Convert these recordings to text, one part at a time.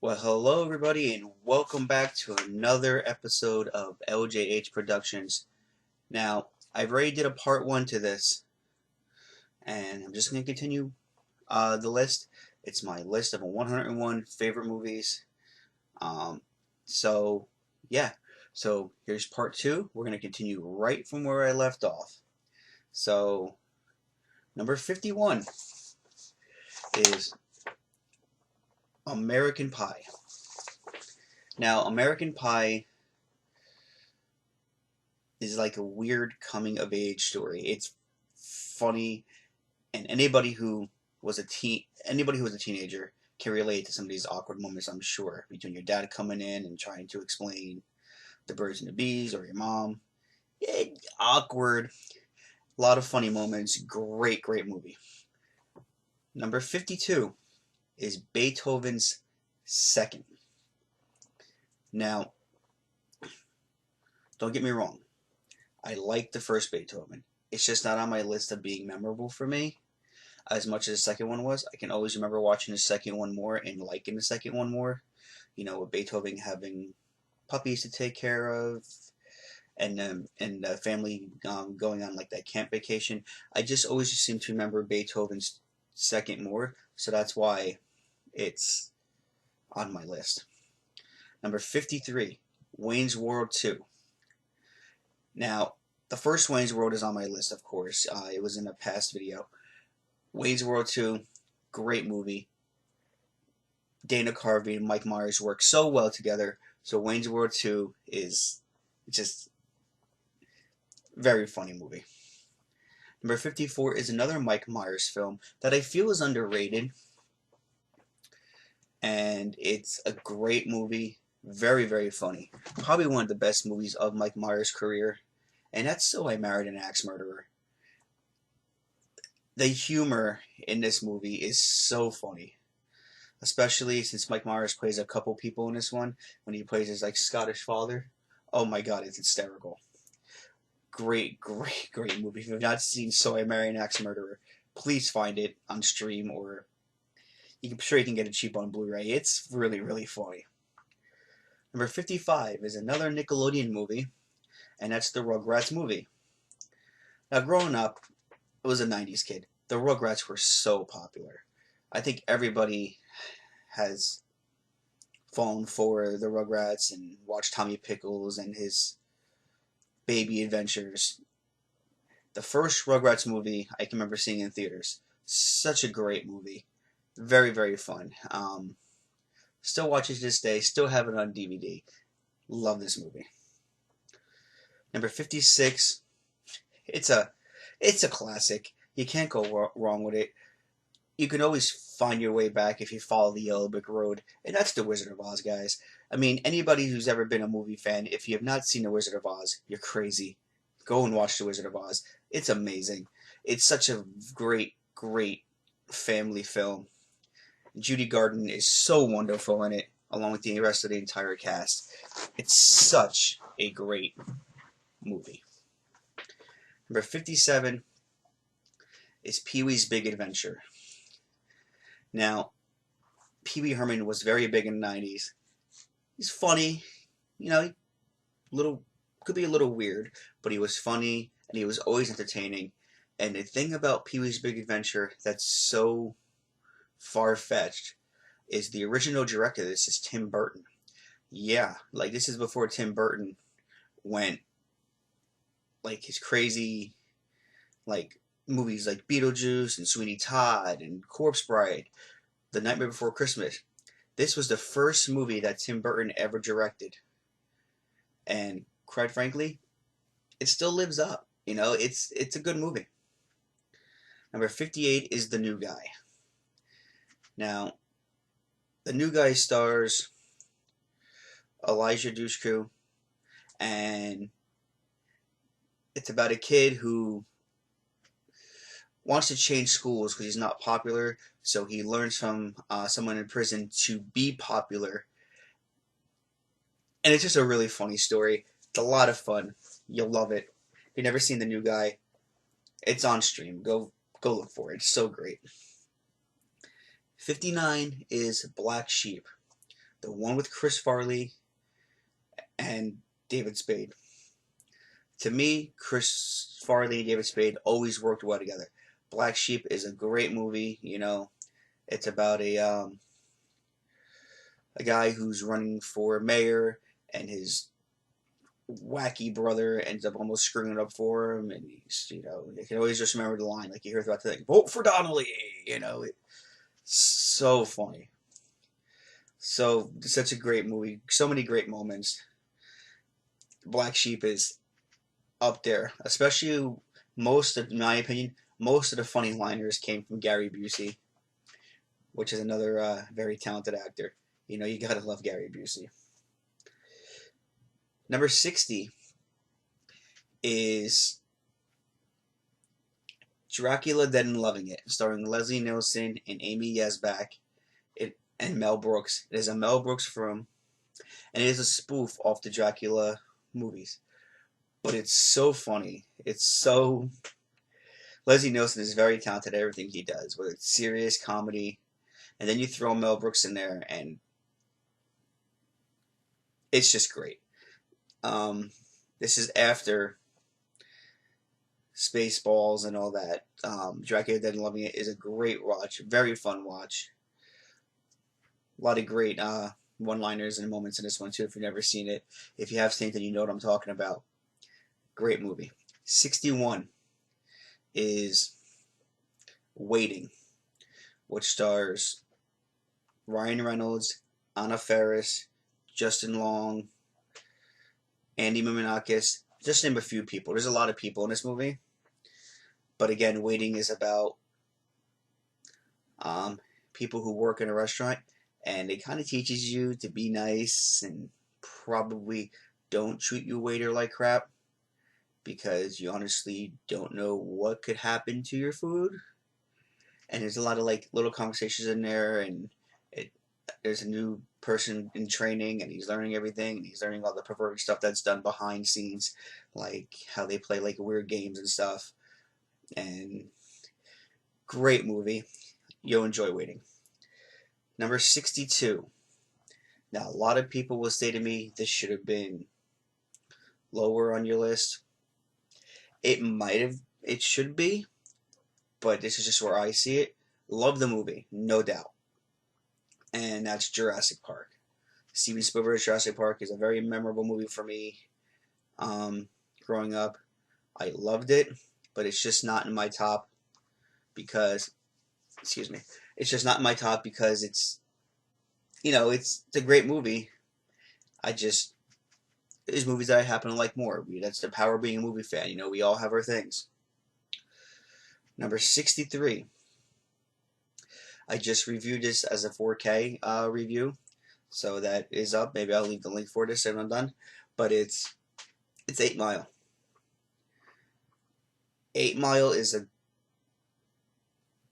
Well, hello everybody, and welcome back to another episode of LJH Productions. Now, I've already did a part one to this, and I'm just going to continue the list. It's my list of 101 favorite movies. Um, so, yeah. So, here's part two. We're going to continue right from where I left off. So, number 51 is American Pie. Now, American Pie is like a weird coming of age story. It's funny, and anybody who was a teenager can relate to some of these awkward moments, I'm sure, between your dad coming in and trying to explain the birds and the bees, or your mom. Awkward. A lot of funny moments. Great movie. Number 52 is Beethoven's Second. Now, don't get me wrong. I like the first Beethoven. It's just not on my list of being memorable for me as much as the second one was. I can always remember watching the second one more and liking the second one more. You know, with Beethoven having puppies to take care of, and the family going on like that camp vacation. I just always just seem to remember Beethoven's second more, so that's why it's on my list. Number 53, Wayne's World 2. Now, the first Wayne's World is on my list, of course. It was in a past video. Wayne's World 2, great movie. Dana Carvey and Mike Myers work so well together. So Wayne's World 2 is just very funny movie. Number 54 is another Mike Myers film that I feel is underrated. And it's a great movie. Very funny. Probably one of the best movies of Mike Myers' career. And that's So I Married an Axe Murderer. The humor in this movie is so funny. Especially since Mike Myers plays a couple people in this one. When he plays his Scottish father. Oh my god, it's hysterical. Great movie. If you've not seen So I Married an Axe Murderer, please find it on stream, or I'm sure you can get it cheap on Blu-ray. It's really funny. Number 55 is another Nickelodeon movie, and that's the Rugrats Movie. Now, growing up, I was a 90s kid. The Rugrats were so popular. I think everybody has fallen for the Rugrats and watched Tommy Pickles and his baby adventures. The first Rugrats movie I can remember seeing in theaters. Such a great movie. Very fun. Still watch it to this day. Still have it on DVD. Love this movie. Number 56. It's a classic. You can't go wrong with it. You can always find your way back if you follow the Yellow Brick Road, and that's The Wizard of Oz, guys. I mean, anybody who's ever been a movie fan, if you have not seen The Wizard of Oz, you're crazy. Go and watch The Wizard of Oz. It's amazing. It's such a great family film. Judy Garden is so wonderful in it, along with the rest of the entire cast. It's such a great movie. Number 57 is Pee-wee's Big Adventure. Now, Pee-wee Herman was very big in the 90s. He's funny, could be a little weird, but he was funny, and he was always entertaining. And the thing about Pee-wee's Big Adventure that's so far-fetched is the original director of this is Tim Burton. Yeah, this is before Tim Burton went his crazy movies like Beetlejuice and Sweeney Todd and Corpse Bride, The Nightmare Before Christmas. This was the first movie that Tim Burton ever directed, and quite frankly, it still lives up. It's a good movie. Number 58 is The New Guy. Now, The New Guy stars Elijah Dushku, and it's about a kid who wants to change schools because he's not popular, so he learns from someone in prison to be popular. And it's just a really funny story. It's a lot of fun. You'll love it. If you've never seen The New Guy, it's on stream. Go look for it. It's so great. 59 is Black Sheep. The one with Chris Farley and David Spade. To me, Chris Farley and David Spade always worked well together. Black Sheep is a great movie. It's about a guy who's running for mayor, and his wacky brother ends up almost screwing it up for him, and you can always just remember the line, like you hear throughout the thing, vote for Donnelly, it's so funny. So, such a great movie, so many great moments. Black Sheep is up there, especially in my opinion, most of the funny liners came from Gary Busey, which is another very talented actor. You gotta love Gary Busey. Number 60 is Dracula Dead and Loving It, starring Leslie Nielsen and Amy Yasbeck and Mel Brooks. It is a Mel Brooks film, and it is a spoof off the Dracula movies. But it's so funny. Leslie Nielsen is very talented at everything he does, whether it's serious, comedy, and then you throw Mel Brooks in there, and it's just great. This is after Spaceballs and all that. Dracula Dead and Loving It is a great watch, very fun watch. A lot of great one-liners and moments in this one too. If you've never seen it, if you have seen it, then you know what I'm talking about. Great movie. 61 is Waiting, which stars Ryan Reynolds, Anna Faris, Justin Long, Andy Mimanakis, just name a few people. There's a lot of people in this movie. But again, Waiting is about people who work in a restaurant, and it kind of teaches you to be nice and probably don't treat your waiter like crap, because you honestly don't know what could happen to your food. And there's a lot of little conversations in there, and there's a new person in training, and he's learning everything, and he's learning all the perverted stuff that's done behind scenes, like how they play weird games and stuff. And great movie. You'll enjoy Waiting. Number 62. Now, a lot of people will say to me, this should have been lower on your list. It should be, but this is just where I see it. Love the movie, no doubt. And that's Jurassic Park. Steven Spielberg's Jurassic Park is a very memorable movie for me. Growing up, I loved it, but it's just not in my top because, it's just not in my top because it's a great movie. There's movies that I happen to like more. That's the power of being a movie fan. We all have our things. Number 63. I just reviewed this as a 4K review, so that is up. Maybe I'll leave the link for this when I'm done. But it's 8 Mile. 8 Mile is a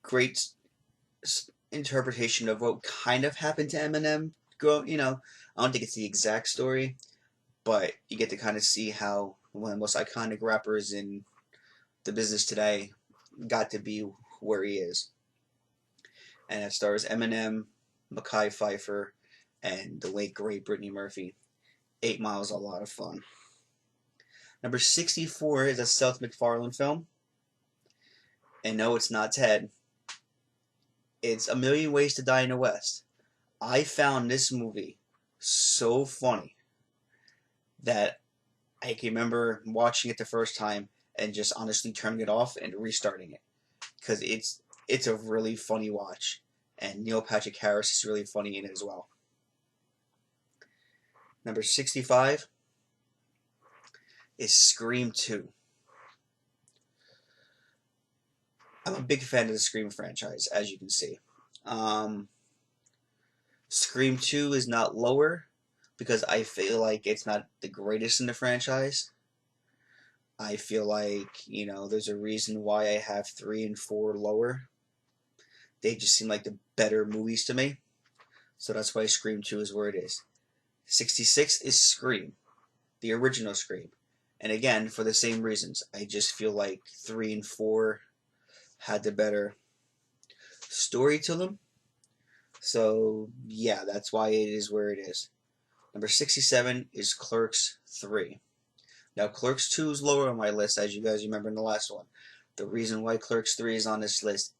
great interpretation of what kind of happened to Eminem. I don't think it's the exact story, but you get to kind of see how one of the most iconic rappers in the business today got to be where he is. And it stars Eminem, Mekhi Phifer, and the late great Brittany Murphy. 8 Mile is a lot of fun. Number 64 is a Seth MacFarlane film. And no, it's not Ted. It's A Million Ways to Die in the West. I found this movie so funny that I can remember watching it the first time and just honestly turning it off and restarting it, because it's a really funny watch, and Neil Patrick Harris is really funny in it as well. Number 65 is Scream 2. I'm a big fan of the Scream franchise, as you can see. Scream 2 is not lower because I feel like it's not the greatest in the franchise. I feel like, there's a reason why I have 3 and 4 lower. They just seem like the better movies to me. So that's why Scream 2 is where it is. 66 is Scream, the original Scream. And again, for the same reasons. I just feel like 3 and 4 had the better story to them. So, yeah, that's why it is where it is. Number 67 is Clerks 3. Now, Clerks 2 is lower on my list, as you guys remember in the last one. The reason why Clerks 3 is on this list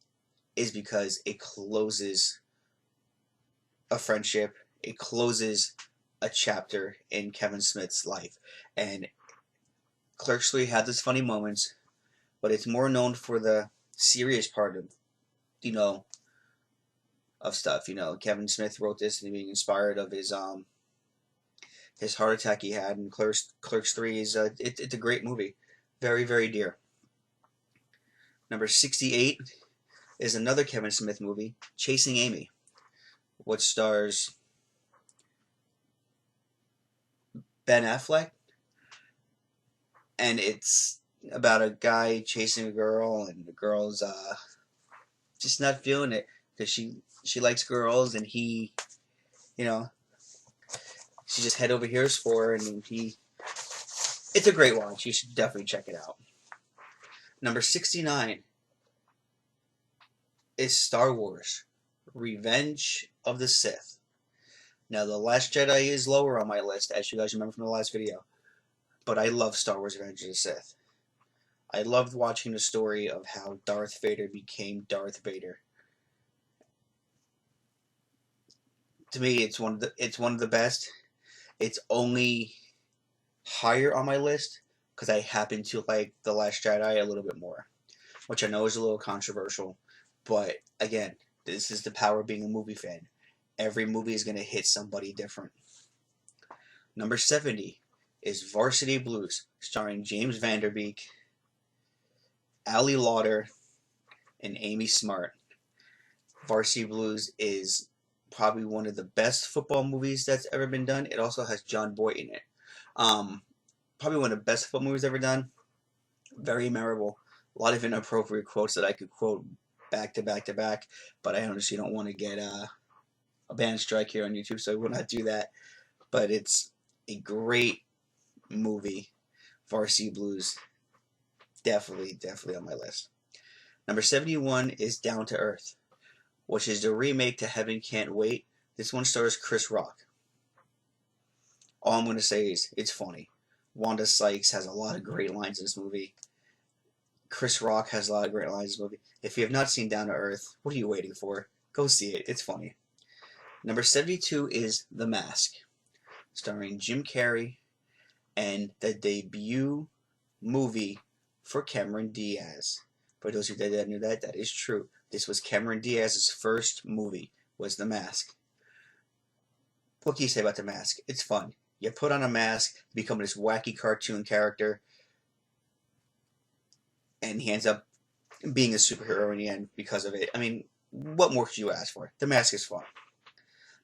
is because it closes a friendship, it closes a chapter in Kevin Smith's life. And Clerks 3 had these funny moments, but it's more known for the serious part of, you know, of stuff. Kevin Smith wrote this and being inspired of his heart attack he had, and Clerks 3 is it's a great movie, very very dear. Number 68 is another Kevin Smith movie, Chasing Amy, which stars Ben Affleck, and it's about a guy chasing a girl, and the girl's just not feeling it because she likes girls, and he, you know, she just head over here for her, and it's a great watch. You should definitely check it out. Number 69 is Star Wars, Revenge of the Sith. Now, The Last Jedi is lower on my list, as you guys remember from the last video, but I love Star Wars Revenge of the Sith. I loved watching the story of how Darth Vader became Darth Vader. To me, it's one of the best. It's only higher on my list because I happen to like The Last Jedi a little bit more, which I know is a little controversial, but again, this is the power of being a movie fan. Every movie is going to hit somebody different. Number 70 is Varsity Blues, starring James Van Der Beek, Ali Lauder, and Amy Smart. Varsity Blues is probably one of the best football movies that's ever been done. It also has John Boyd in it. Probably one of the best football movies ever done. Very memorable. A lot of inappropriate quotes that I could quote back to back to back, but I honestly don't want to get a ban strike here on YouTube, so I will not do that. But it's a great movie. Varsity Blues, definitely on my list. Number 71 is Down to Earth, which is the remake to Heaven Can't Wait. This one stars Chris Rock. All I'm going to say is it's funny. Wanda Sykes has a lot of great lines in this movie. Chris Rock has a lot of great lines in this movie. If you have not seen Down to Earth, what are you waiting for? Go see it. It's funny. Number 72 is The Mask, starring Jim Carrey, and the debut movie for Cameron Diaz. For those who didn't know that, that is true. This was Cameron Diaz's first movie, was The Mask. What can you say about The Mask? It's fun. You put on a mask, become this wacky cartoon character, and he ends up being a superhero in the end because of it. I mean, what more could you ask for? The Mask is fun.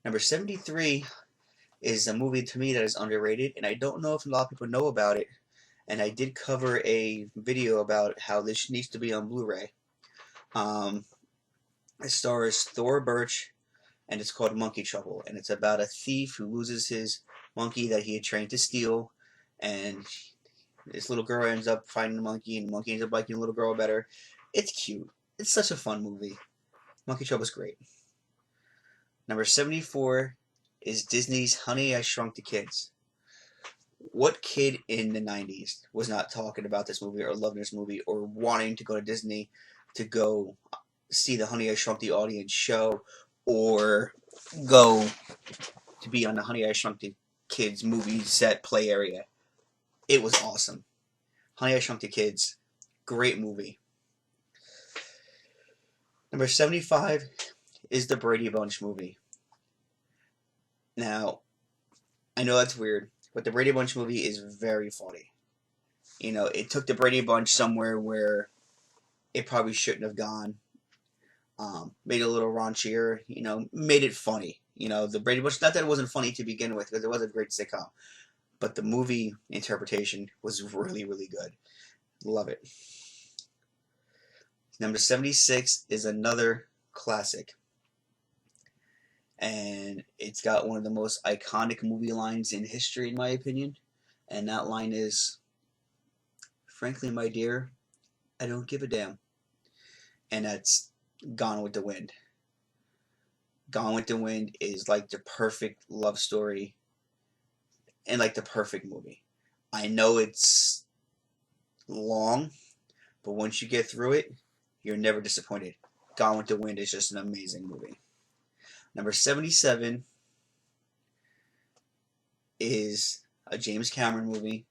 Number 73 is a movie to me that is underrated, and I don't know if a lot of people know about it. And I did cover a video about how this needs to be on Blu-ray. It stars Thor Birch, and it's called Monkey Trouble. And it's about a thief who loses his monkey that he had trained to steal, and this little girl ends up finding the monkey, and the monkey ends up liking the little girl better. It's cute. It's such a fun movie. Monkey Trouble's great. Number 74 is Disney's Honey, I Shrunk the Kids. What kid in the 90s was not talking about this movie or loving this movie or wanting to go to Disney to go see the Honey, I Shrunk the Audience show or go to be on the Honey, I Shrunk the Kids movie set play area? It was awesome. Honey, I Shrunk the Kids, great movie. Number 75 is the Brady Bunch movie. Now, I know that's weird, but the Brady Bunch movie is very funny. It took the Brady Bunch somewhere where it probably shouldn't have gone. Made it a little raunchier, made it funny. The Brady Bunch, not that it wasn't funny to begin with, because it was a great sitcom, but the movie interpretation was really, really good. Love it. Number 76 is another classic. And it's got one of the most iconic movie lines in history, in my opinion. And that line is, "Frankly, my dear, I don't give a damn." And that's Gone with the Wind. Gone with the Wind is like the perfect love story and like the perfect movie. I know it's long, but once you get through it, you're never disappointed. Gone with the Wind is just an amazing movie. Number 77 is a James Cameron movie.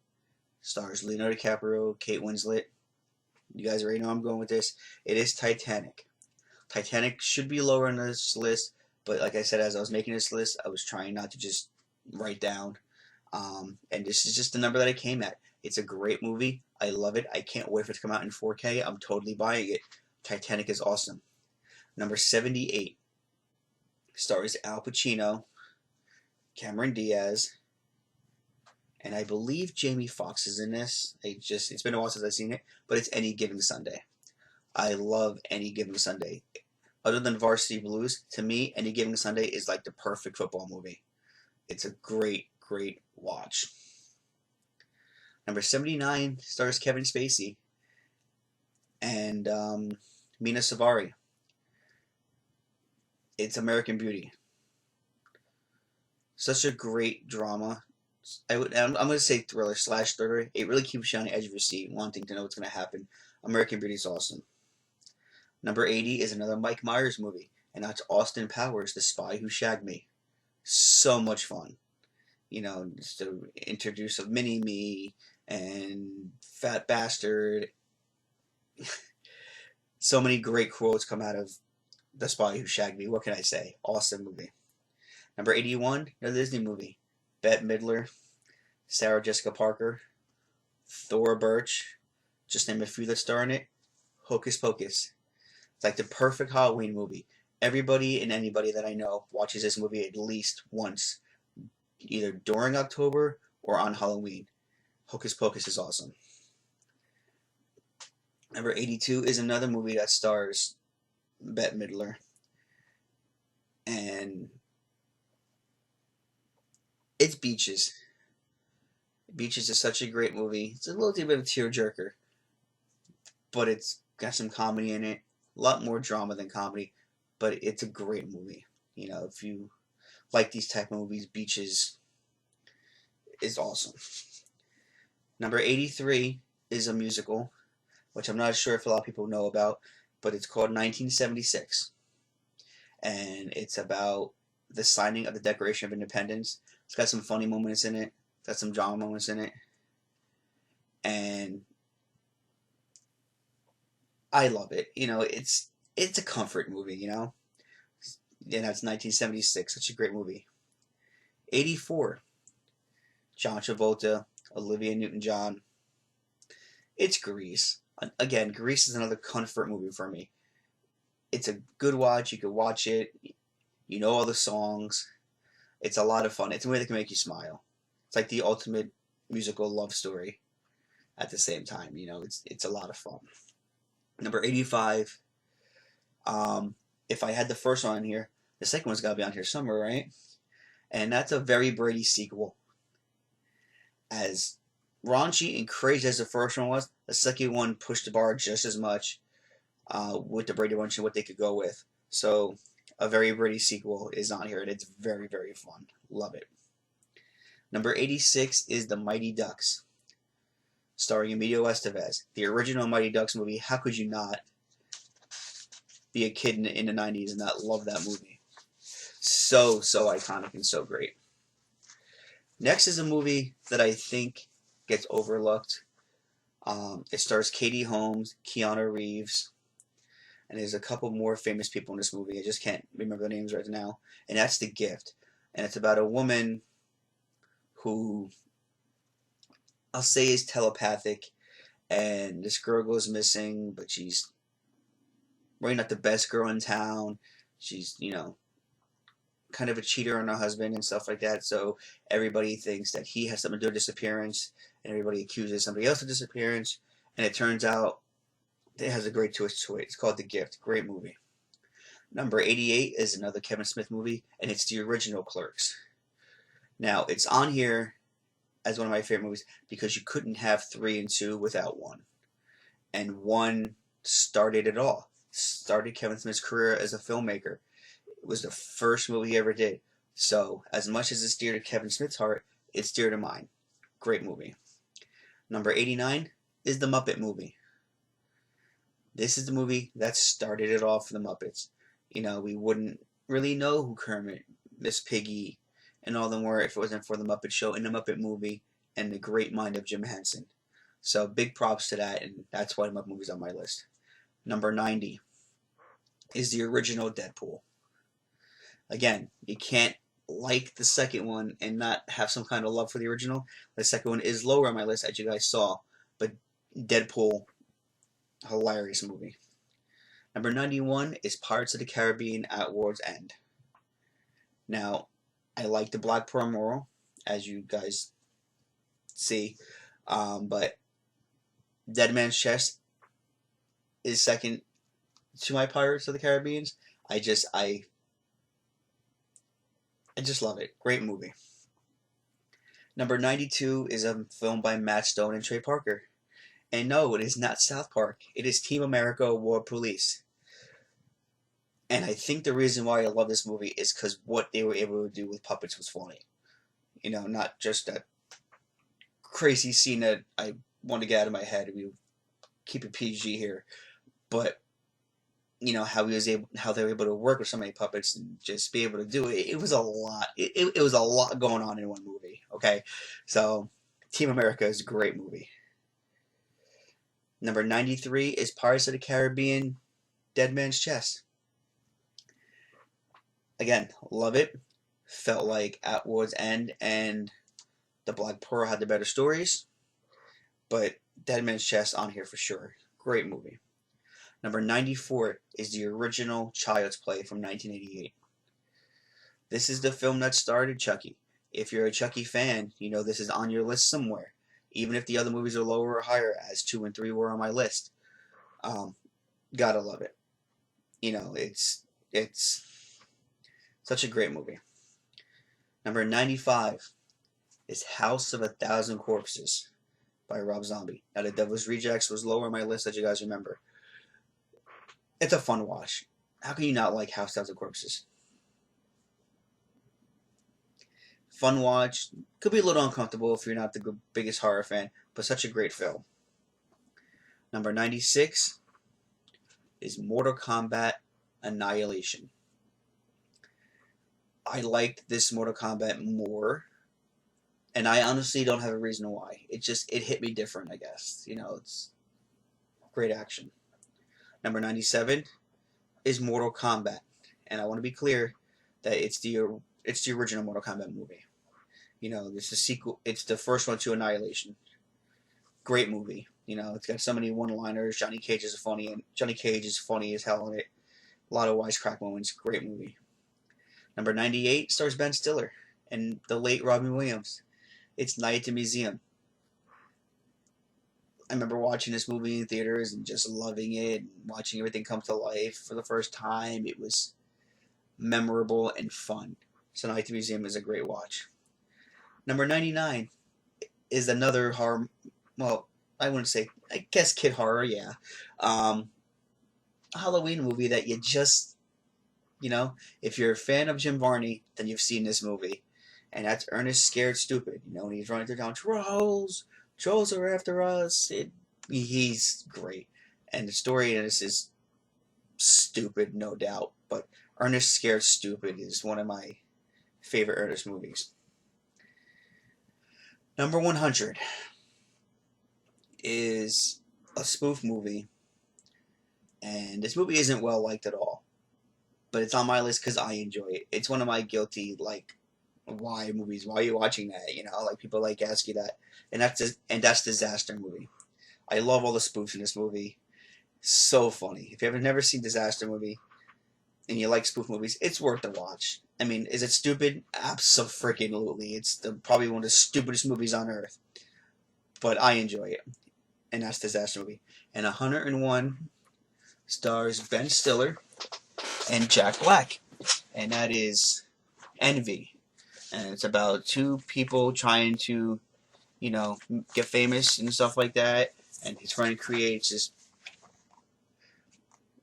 Stars Leonardo DiCaprio, Kate Winslet. You guys already know I'm going with this. It is Titanic. Titanic should be lower on this list, but like I said, as I was making this list, I was trying not to just write down. And this is just the number that I came at. It's a great movie. I love it. I can't wait for it to come out in 4K. I'm totally buying it. Titanic is awesome. Number 78 stars Al Pacino, Cameron Diaz, and I believe Jamie Foxx is in this. It's been a while since I've seen it, but it's Any Given Sunday. I love Any Given Sunday. Other than Varsity Blues, to me, Any Given Sunday is like the perfect football movie. It's a great, great watch. Number 79 stars Kevin Spacey and Mina Savari. It's American Beauty. Such a great drama. I'm going to say thriller / thriller. It really keeps you on the edge of your seat, wanting to know what's going to happen. American Beauty is awesome. Number 80 is another Mike Myers movie, and that's Austin Powers, The Spy Who Shagged Me. So much fun. You know, just the introduce of Mini-Me and Fat Bastard. So many great quotes come out of The Spy Who Shagged Me. What can I say? Awesome movie. Number 81, another Disney movie. Bette Midler, Sarah Jessica Parker, Thora Birch, just name a few that star in it. Hocus Pocus. It's like the perfect Halloween movie. Everybody and anybody that I know watches this movie at least once, either during October or on Halloween. Hocus Pocus is awesome. Number 82 is another movie that stars Bette Midler. And it's Beaches. Beaches is such a great movie. It's a little bit of a tearjerker, but it's got some comedy in it. A lot more drama than comedy, but it's a great movie. You know, if you like these type of movies, Beaches is awesome. Number 83 is a musical, which I'm not sure if a lot of people know about, but it's called 1976. And it's about the signing of the Declaration of Independence. It's got some funny moments in it. It's got some drama moments in it. And I love it. You know, it's a comfort movie, you know. And that's 1976. Such a great movie. 84. John Travolta, Olivia Newton-John. It's Grease. Again, Grease is another comfort movie for me. It's a good watch. You can watch it. You know all the songs. It's a lot of fun. It's a movie that can make you smile. It's like the ultimate musical love story at the same time. You know, it's a lot of fun. Number 85. If I had the first one on here, the second one's got to be on here somewhere, right? And that's a Very Brady sequel. As raunchy and crazy as the first one was, the second one pushed the bar just as much with the Brady Bunch and what they could go with. So, a Very Brady sequel is on here, and it's very, very fun. Love it. Number 86 is The Mighty Ducks, starring Emilio Estevez. The original Mighty Ducks movie. How could you not be a kid in the 90s and not love that movie? So iconic and so great. Next is a movie that I think gets overlooked. It stars Katie Holmes, Keanu Reeves, and there's a couple more famous people in this movie. I just can't remember the names right now. And that's The Gift. And it's about a woman who I'll say is telepathic, and this girl goes missing, but she's really not the best girl in town. She's, you know, kind of a cheater on her husband and stuff like that, so everybody thinks that he has something to do with her disappearance, and everybody accuses somebody else of disappearance, and it turns out it has a great twist to it. It's called The Gift. Great movie. Number 88 is another Kevin Smith movie, and it's the original Clerks. Now, it's on here as one of my favorite movies because you couldn't have 3 and 2 without 1. And 1 started it all. Started Kevin Smith's career as a filmmaker. It was the first movie he ever did. So, as much as it's dear to Kevin Smith's heart, it's dear to mine. Great movie. Number 89 is the Muppet Movie. This is the movie that started it all for the Muppets. We wouldn't really know who Kermit, Miss Piggy, and all them were if it wasn't for the Muppet Show and the Muppet Movie and the great mind of Jim Henson. So big props to that, and that's why the Muppet Movie's on my list. Number 90 is the original Deadpool. Again, you can't like the second one and not have some kind of love for the original. The second one is lower on my list, as you guys saw, but Deadpool, hilarious movie. Number 91 is Pirates of the Caribbean at World's End. Now, I like the Black Pearl moral, as you guys see, but Dead Man's Chest is second to my Pirates of the Caribbean. I just love it. Great movie. Number 92 is a film by Matt Stone and Trey Parker. And no, it is not South Park. It is Team America War Police. And I think the reason why I love this movie is because what they were able to do with puppets was funny. Not just that crazy scene that I want to get out of my head. We keep it PG here. But, how they were able to work with so many puppets and just be able to do it. It was a lot. It was a lot going on in one movie. Okay? So, Team America is a great movie. Number 93 is Pirates of the Caribbean, Dead Man's Chest. Again, love it. Felt like At World's End and The Black Pearl had the better stories. But Dead Man's Chest on here for sure. Great movie. Number 94 is the original Child's Play from 1988. This is the film that started Chucky. If you're a Chucky fan, this is on your list somewhere. Even if the other movies are lower or higher, as 2 and 3 were on my list. Gotta love it. It's such a great movie. Number 95 is House of a Thousand Corpses by Rob Zombie. Now, The Devil's Rejects was lower on my list, as you guys remember. It's a fun watch. How can you not like House of a Thousand Corpses? Fun watch. Could be a little uncomfortable if you're not the biggest horror fan, but such a great film. Number 96 is Mortal Kombat Annihilation. I liked this Mortal Kombat more, and I honestly don't have a reason why. It hit me different, I guess. It's great action. Number 97 is Mortal Kombat, and I want to be clear that it's the original Mortal Kombat movie. It's a sequel. It's the first one to Annihilation. Great movie. It's got so many one-liners. Johnny Cage is funny as hell in it. A lot of wisecrack moments. Great movie. Number 98 stars Ben Stiller and the late Robin Williams. It's Night at the Museum. I remember watching this movie in theaters and just loving it, and watching everything come to life for the first time. It was memorable and fun. So Night at the Museum is a great watch. Number 99 is another horror, well, I wouldn't say, I guess kid horror, yeah. Halloween movie that you just, if you're a fan of Jim Varney, then you've seen this movie. And that's Ernest Scared Stupid. When he's running through town, Trolls are after us. He's great. And the story in this is stupid, no doubt. But Ernest Scared Stupid is one of my favorite Ernest movies. Number 100 is a spoof movie. And this movie isn't well liked at all. But it's on my list because I enjoy it. It's one of my guilty, why movies? Why are you watching that? People ask you that. And that's Disaster Movie. I love all the spoofs in this movie. So funny. If you have never seen Disaster Movie and you like spoof movies, it's worth the watch. I mean, is it stupid? Abso-freaking-lutely. It's probably one of the stupidest movies on earth. But I enjoy it. And that's Disaster Movie. And 101 stars Ben Stiller and Jack Black. And that is Envy. And it's about two people trying to, get famous and stuff like that. And his friend creates this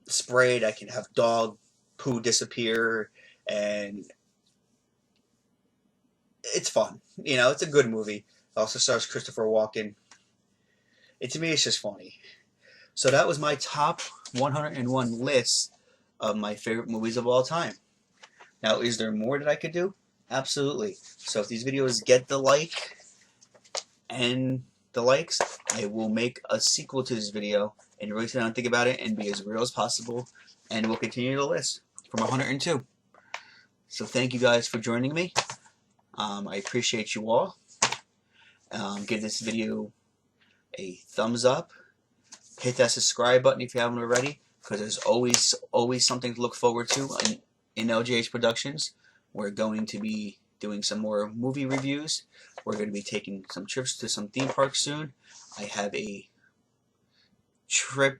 spray that can have dog poo disappear. and it's fun. You know, it's a good movie. It also stars Christopher Walken. To me, it's just funny. So that was my top 101 list of my favorite movies of all time. Now, is there more that I could do? Absolutely. So if these videos get the like and the likes, I will make a sequel to this video and really sit down and think about it and be as real as possible, and we'll continue the list from 102. So thank you guys for joining me. I appreciate you all. Give this video a thumbs up. Hit that subscribe button if you haven't already, because there's always something to look forward to in LJH Productions. We're going to be doing some more movie reviews. We're going to be taking some trips to some theme parks soon. I have a trip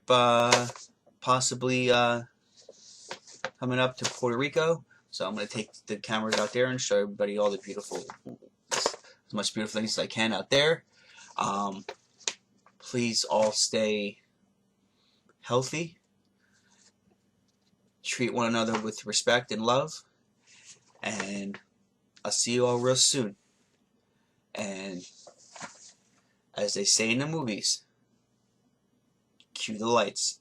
possibly coming up to Puerto Rico, so I'm going to take the cameras out there and show everybody all the as much beautiful things as I can out there. Please all stay healthy. Treat one another with respect and love. And I'll see you all real soon. And as they say in the movies, cue the lights.